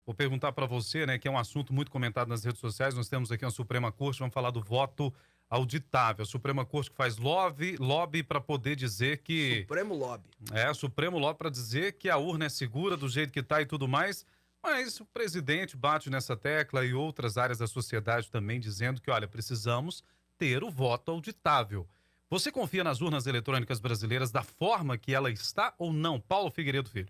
Vou perguntar para você, né, que é um assunto muito comentado nas redes sociais. Nós temos aqui a Suprema Corte, vamos falar do voto auditável. A Suprema Corte que faz lobby para poder dizer que Supremo Lobby. Supremo lobby para dizer que a urna é segura do jeito que tá e tudo mais. Mas o presidente bate nessa tecla e outras áreas da sociedade também dizendo que, olha, precisamos ter o voto auditável. Você confia nas urnas eletrônicas brasileiras da forma que ela está ou não? Paulo Figueiredo Filho.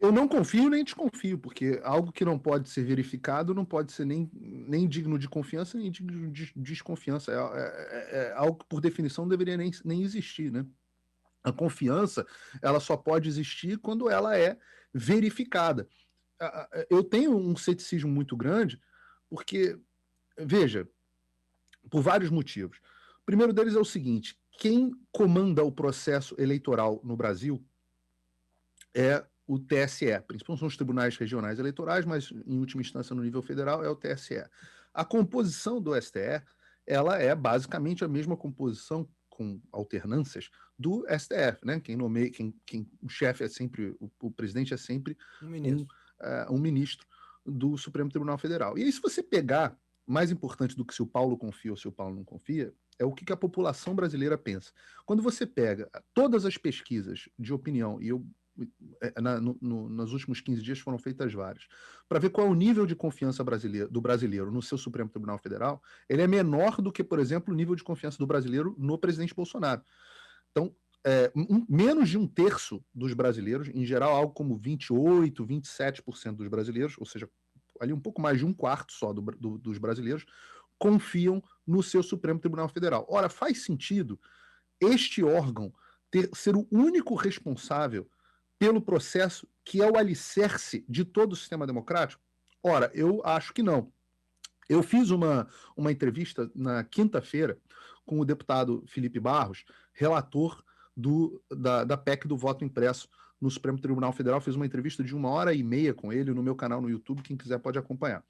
Eu não confio nem desconfio, porque algo que não pode ser verificado não pode ser nem digno de confiança, nem digno de desconfiança. É algo que, por definição, não deveria nem existir, né? A confiança, ela só pode existir quando ela é verificada. Eu tenho um ceticismo muito grande, porque, veja, por vários motivos. O primeiro deles é o seguinte: quem comanda o processo eleitoral no Brasil é o TSE, principalmente são os tribunais regionais eleitorais, mas em última instância no nível federal é o TSE. A composição do STE, ela é basicamente a mesma composição com alternâncias do STF, né? Quem nomeia, o chefe é sempre, o presidente é sempre Um um, ministro. um ministro do Supremo Tribunal Federal. E aí, se você pegar, mais importante do que se o Paulo confia ou se o Paulo não confia, é o que a população brasileira pensa. Quando você pega todas as pesquisas de opinião, e eu nos últimos 15 dias foram feitas várias, para ver qual é o nível de confiança do brasileiro no seu Supremo Tribunal Federal, ele é menor do que, por exemplo, o nível de confiança do brasileiro no presidente Bolsonaro. Então, menos de um terço dos brasileiros, em geral, algo como 28, 27% dos brasileiros, ou seja, ali um pouco mais de um quarto só dos brasileiros, confiam no seu Supremo Tribunal Federal. Ora, faz sentido este órgão ser o único responsável pelo processo que é o alicerce de todo o sistema democrático? Ora, eu acho que não. Eu fiz uma entrevista na quinta-feira com o deputado Felipe Barros, relator da PEC do voto impresso no Supremo Tribunal Federal. Fiz uma entrevista de 1h30 com ele no meu canal no YouTube, quem quiser pode acompanhar.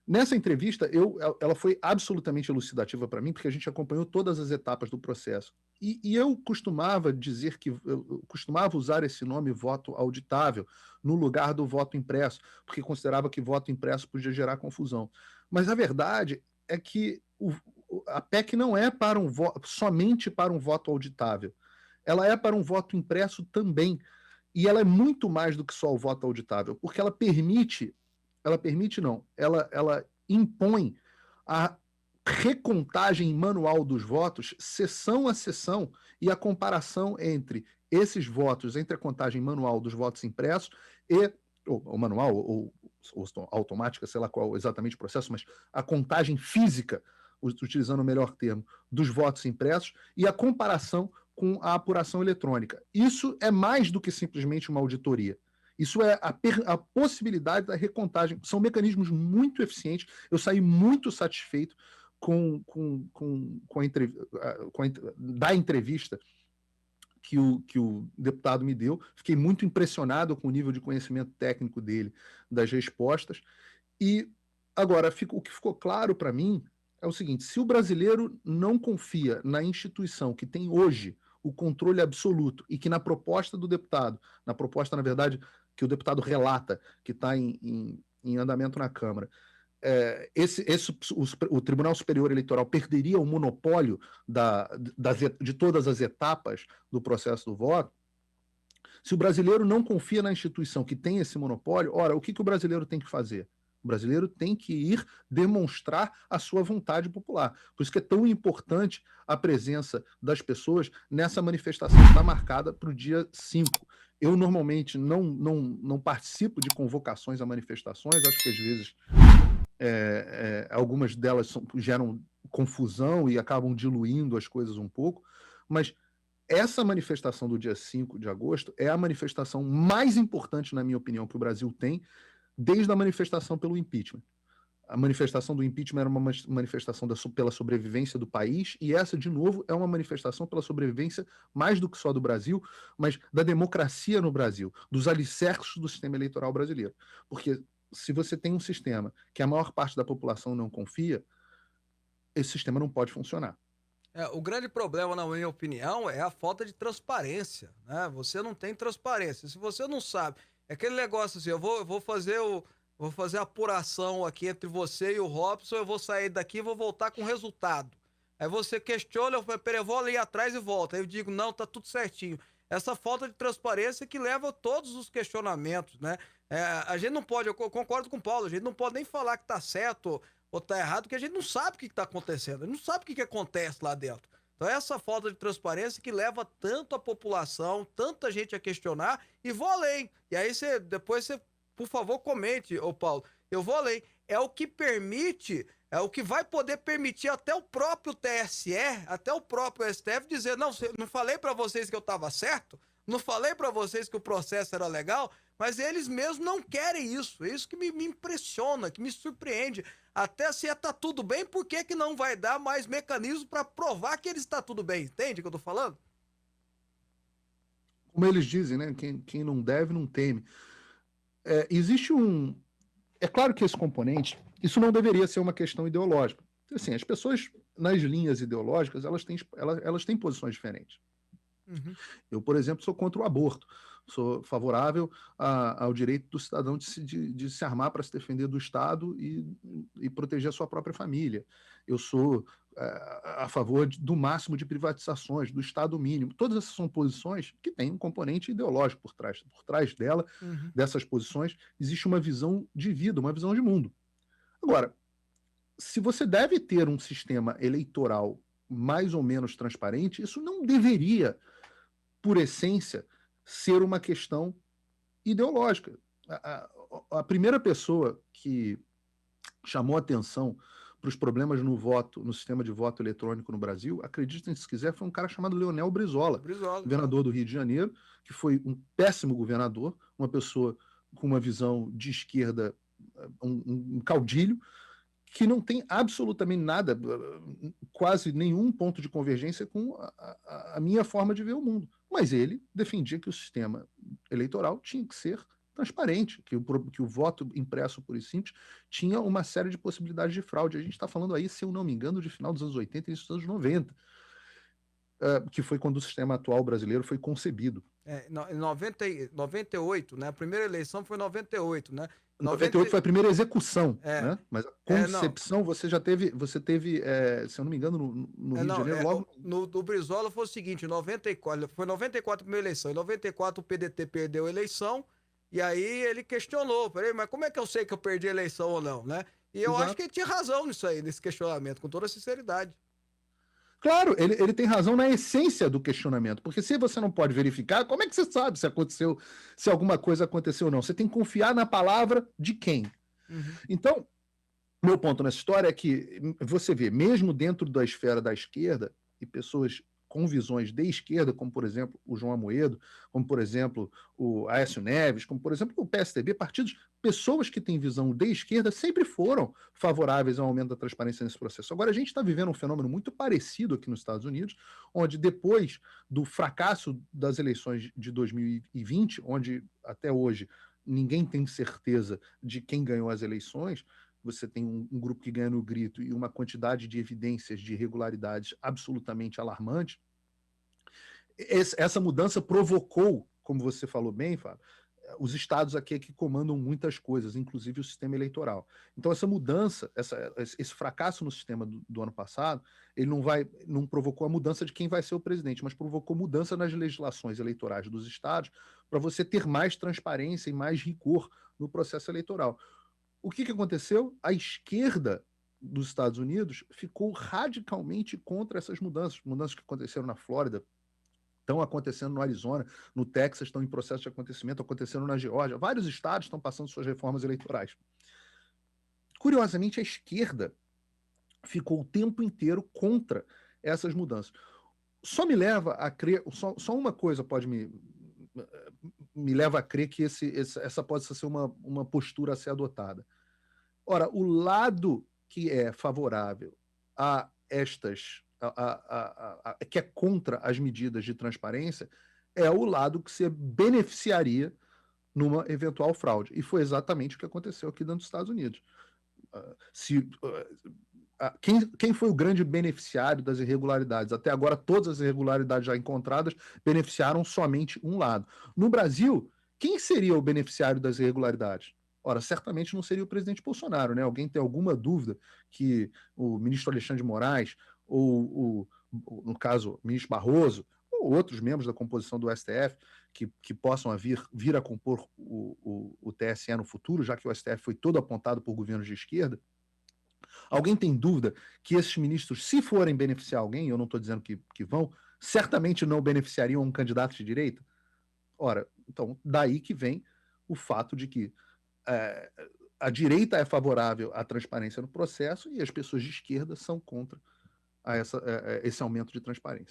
Nessa entrevista, ela foi absolutamente elucidativa para mim, porque a gente acompanhou todas as etapas do processo. E eu costumava dizer que eu costumava usar esse nome voto auditável no lugar do voto impresso, porque considerava que voto impresso podia gerar confusão. Mas a verdade é que a PEC não é para somente para um voto auditável. Ela é para um voto impresso também. E ela é muito mais do que só o voto auditável, porque ela permite não, ela impõe a recontagem manual dos votos, sessão a sessão, e a comparação entre esses votos, entre a contagem manual dos votos impressos e ou manual ou automática, sei lá qual exatamente o processo, mas a contagem física, utilizando o melhor termo, dos votos impressos e a comparação com a apuração eletrônica. Isso é mais do que simplesmente uma auditoria. Isso é a possibilidade da recontagem. São mecanismos muito eficientes. Eu saí muito satisfeito da entrevista que o deputado me deu. Fiquei muito impressionado com o nível de conhecimento técnico dele, das respostas. E agora, o que ficou claro para mim é o seguinte: se o brasileiro não confia na instituição que tem hoje o controle absoluto e que na proposta do deputado, na proposta, na verdade, que o deputado relata, que está em andamento na Câmara, o Tribunal Superior Eleitoral perderia o monopólio de todas as etapas do processo do voto. Se o brasileiro não confia na instituição que tem esse monopólio, ora, o que o brasileiro tem que fazer? O brasileiro tem que ir demonstrar a sua vontade popular. Por isso que é tão importante a presença das pessoas nessa manifestação que está marcada para o dia 5. Eu normalmente não participo de convocações a manifestações, acho que às vezes algumas delas geram confusão e acabam diluindo as coisas um pouco, mas essa manifestação do dia 5 de agosto é a manifestação mais importante, na minha opinião, que o Brasil tem desde a manifestação pelo impeachment. A manifestação do impeachment era uma manifestação pela sobrevivência do país, e essa, de novo, é uma manifestação pela sobrevivência mais do que só do Brasil, mas da democracia no Brasil, dos alicerces do sistema eleitoral brasileiro. Porque se você tem um sistema que a maior parte da população não confia, esse sistema não pode funcionar. O grande problema, na minha opinião, é a falta de transparência, né? Você não tem transparência. Se você não sabe, É aquele negócio assim, eu vou fazer a apuração aqui entre você e o Robson, eu vou sair daqui e vou voltar com o resultado. Aí você questiona, eu falo, peraí, eu vou ali atrás e volto. Aí eu digo, não, tá tudo certinho. Essa falta de transparência que leva a todos os questionamentos, né? A gente não pode, eu concordo com o Paulo, a gente não pode nem falar que tá certo ou tá errado, porque a gente não sabe o que tá acontecendo, a gente não sabe o que acontece lá dentro. Então essa falta de transparência que leva tanto a população, tanta gente a questionar, e vou além. E aí depois você, por favor, comente, ô Paulo, eu vou além. É o que permite, é o que vai poder permitir até o próprio TSE, até o próprio STF dizer, não, não falei para vocês que eu estava certo, não falei para vocês que o processo era legal, mas eles mesmos não querem isso. É isso que me impressiona, que me surpreende. Até se tá tudo bem, por que que não vai dar mais mecanismo para provar que ele está tudo bem? Entende o que eu tô falando? Como eles dizem, né? Quem não deve, não teme. Existe um... É claro que esse componente, isso não deveria ser uma questão ideológica. Assim, as pessoas, nas linhas ideológicas, elas têm posições diferentes. Uhum. Eu, por exemplo, sou contra o aborto. Sou favorável ao direito do cidadão de se armar para se defender do Estado e proteger a sua própria família. Eu sou a favor do máximo de privatizações, do Estado mínimo. Todas essas são posições que têm um componente ideológico por trás. Por trás dessas posições, existe uma visão de vida, uma visão de mundo. Agora, se você deve ter um sistema eleitoral mais ou menos transparente, isso não deveria, por essência, ser uma questão ideológica. A primeira pessoa que chamou atenção para os problemas no sistema de voto eletrônico no Brasil, acreditem se quiser, foi um cara chamado Leonel Brizola, governador do Rio de Janeiro, que foi um péssimo governador, uma pessoa com uma visão de esquerda, um caudilho, que não tem absolutamente nada, quase nenhum ponto de convergência com a minha forma de ver o mundo. Mas ele defendia que o sistema eleitoral tinha que ser transparente, que o voto impresso por e simples tinha uma série de possibilidades de fraude. A gente está falando aí, se eu não me engano, de final dos anos 80 e início dos anos 90, que foi quando o sistema atual brasileiro foi concebido. Em 98, né? A primeira eleição foi em 98, né? 98 foi a primeira exexeção, né? Mas a concepção você teve, se eu não me engano, no Rio de Janeiro, logo... Do Brizola foi o seguinte, foi 94 a primeira eleição, em 94 o PDT perdeu a eleição, e aí ele questionou, peraí, mas como é que eu sei que eu perdi a eleição ou não, né? E eu acho que ele tinha razão nisso aí, nesse questionamento, com toda a sinceridade. Claro, ele tem razão na essência do questionamento, porque se você não pode verificar, como é que você sabe se alguma coisa aconteceu ou não? Você tem que confiar na palavra de quem? Uhum. Então, meu ponto nessa história é que você vê, mesmo dentro da esfera da esquerda, e pessoas com visões de esquerda, como, por exemplo, o João Amoedo, como, por exemplo, o Aécio Neves, como, por exemplo, o PSDB, pessoas que têm visão de esquerda sempre foram favoráveis ao aumento da transparência nesse processo. Agora, a gente está vivendo um fenômeno muito parecido aqui nos Estados Unidos, onde depois do fracasso das eleições de 2020, onde até hoje ninguém tem certeza de quem ganhou as eleições, você tem um grupo que ganha no grito e uma quantidade de evidências de irregularidades absolutamente alarmante. Essa mudança provocou, como você falou bem, Fábio, os estados aqui que comandam muitas coisas, inclusive o sistema eleitoral. Então, essa mudança, esse fracasso no sistema do ano passado, ele não provocou a mudança de quem vai ser o presidente, mas provocou mudança nas legislações eleitorais dos estados para você ter mais transparência e mais rigor no processo eleitoral. O que aconteceu? A esquerda dos Estados Unidos ficou radicalmente contra essas mudanças que aconteceram na Flórida, estão acontecendo no Arizona, no Texas, estão em processo de acontecimento, acontecendo na Geórgia. Vários estados estão passando suas reformas eleitorais. Curiosamente, a esquerda ficou o tempo inteiro contra essas mudanças. Só me leva a crer, só uma coisa pode me leva a crer que essa pode ser uma postura a ser adotada. Ora, o lado que é favorável a estas, que é contra as medidas de transparência, é o lado que se beneficiaria numa eventual fraude. E foi exatamente o que aconteceu aqui dentro dos Estados Unidos. Quem foi o grande beneficiário das irregularidades? Até agora, todas as irregularidades já encontradas beneficiaram somente um lado. No Brasil, quem seria o beneficiário das irregularidades? Ora, certamente não seria o presidente Bolsonaro, né? Alguém tem alguma dúvida que o ministro Alexandre de Moraes, ou no caso, o ministro Barroso, ou outros membros da composição do STF que possam vir a compor o TSE no futuro, já que o STF foi todo apontado por governos de esquerda, alguém tem dúvida que esses ministros, se forem beneficiar alguém, eu não estou dizendo que vão, certamente não beneficiariam um candidato de direita? Ora, então, daí que vem o fato de que a direita é favorável à transparência no processo e as pessoas de esquerda são contra esse aumento de transparência.